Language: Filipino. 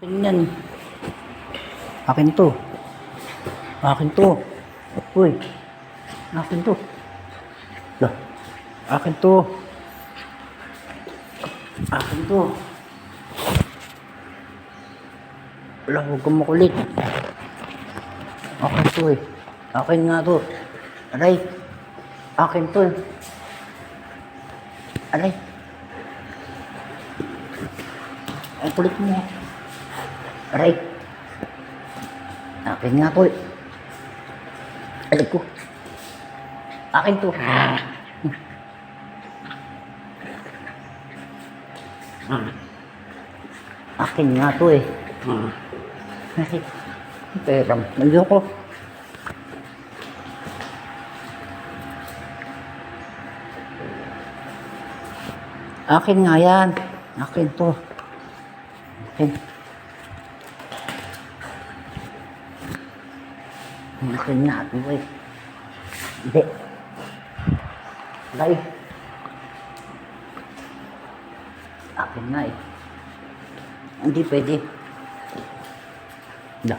Yan. Akin to. Akin to. Uy. Akin to. Lah. Akin to. Akin to. Wala, huwag kang makulit. Akin to eh. Akin nga to. Aray. Akin to eh. Aray. Ang kulit mo. Aray. Akin nga to eh. Aray ko. Akin to. Akin nga to eh. Bakit? Pera. Naloko. Akin nga yan. Akin to. Akin. Akin nga to eh. Hindi. Aray. Akin nga eh. Hindi pwede. Da.